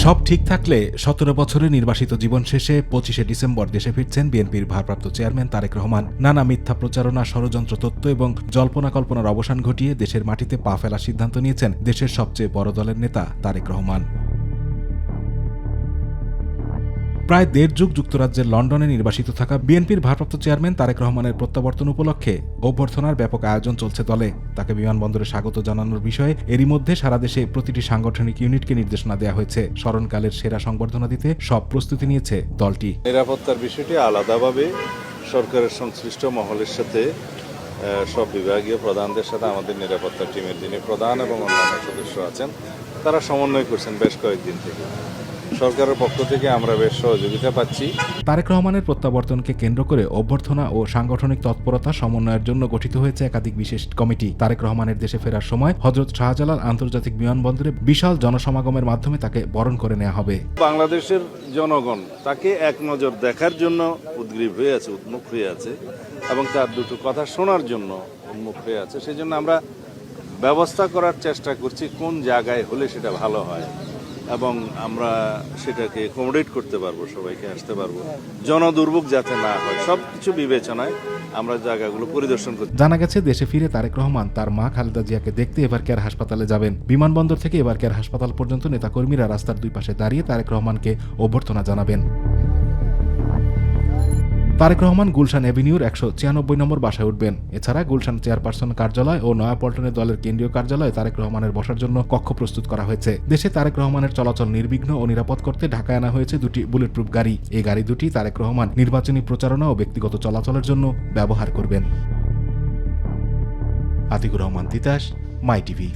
সব ঠিক থাকলে ১৭ বছরে নির্বাসিত জীবন শেষে ২৫শে ডিসেম্বর দেশে ফিরছেন বিএনপির ভারপ্রাপ্ত চেয়ারম্যান তারেক রহমান। নানা মিথ্যা প্রচারণা, ষড়যন্ত্র তত্ত্ব এবং জল্পনা কল্পনার অবসান ঘটিয়ে দেশের মাটিতে পা ফেলার সিদ্ধান্ত নিয়েছেন দেশের সবচেয়ে বড় দলের নেতা তারেক রহমান। প্রায় দেড় যুগ যুক্তরাজ্যের লন্ডনে নির্বাসিত থাকা বিএনপির ভারপ্রাপ্ত চেয়ারম্যান তারেক রহমানের প্রত্যাবর্তন উপলক্ষে অভ্যর্থনার ব্যাপক আয়োজন চলছে দলে। তাকে বিমানবন্দরে স্বাগত জানানোর বিষয়ে এরই মধ্যে সারা দেশে প্রতিটি সাংগঠনিক ইউনিটকে নির্দেশনা দেওয়া হয়েছে। স্মরণকালের সেরা সংবর্ধনা দিতে সব প্রস্তুতি নিয়েছে দলটি। নিরাপত্তার বিষয়টি আলাদাভাবে সরকারের সংশ্লিষ্ট মহলের সাথে সব বিভাগীয় প্রধানদের সাথে আমাদের নিরাপত্তা টিমের যিনি প্রধান এবং অন্যান্য সদস্য আছেন তারা সমন্বয় করছেন বেশ কয়েকদিন থেকে। সরকারের পক্ষ থেকে আমরা বেশ সহযোগিতা পাচ্ছি। তারেক রহমানের প্রত্যাবর্তনকে কেন্দ্র করে অভ্যর্থনা ও সাংগঠনিক তৎপরতা সমন্বয়ের জন্য গঠিত হয়েছে একাধিক বিশেষ কমিটি। তারেক রহমানের দেশে ফেরার সময় হযরত শাহজালাল আন্তর্জাতিক বিমানবন্দরে বিশাল জনসমাগমের মাধ্যমে তাকে বরণ করে নেওয়া হবে। বাংলাদেশের জনগণ তাকে এক নজর দেখার জন্য উদ্গ্রীব হয়ে আছে, উন্মুখ হয়ে আছে এবং তার দুটো কথা শোনার জন্য উন্মুখ হয়ে আছে। সেই জন্য আমরা ব্যবস্থা করার চেষ্টা করছি কোন জায়গায় হলে সেটা ভালো হয় এবং আমরা সেটাকে অ্যাকোমোডেট করতে পারবো, সবাইকে আসতে পারবো, জনদুর্ভোগ যাতে না হয় সবকিছু বিবেচনায় আমরা জায়গাগুলো পরিদর্শন করছি। জানা গেছে দেশে ফিরে তারেক রহমান তার মা খালেদা জিয়াকে দেখতে এবার কেয়ার হাসপাতালে যাবেন। বিমানবন্দর থেকে এবার কেয়ার হাসপাতাল পর্যন্ত নেতাকর্মীরা রাস্তার দুই পাশে দাঁড়িয়ে তারেক রহমানকে অভ্যর্থনা জানাবেন। তারেক রহমান গুলশান এভিনিউর ১৯৬ নম্বর বাসায় উঠবেন। এছাড়া গুলশান চেয়ারপারসন কার্যালয় ও নয়াপল্টনের দলের কেন্দ্রীয় কার্যালয়ে তারেক রহমানের বসার জন্য কক্ষ প্রস্তুত করা হয়েছে। দেশে তারেক রহমানের চলাচল নির্বিঘ্ন ও নিরাপদ করতে ঢাকায় আনা হয়েছে দুটি বুলেটপ্রুফ গাড়ি। এই গাড়ি দুটি তারেক রহমান নির্বাচনী প্রচারণা ও ব্যক্তিগত চলাচলের জন্য ব্যবহার করবেন। আতিকুর রহমান তিতাস, মাই টিভি।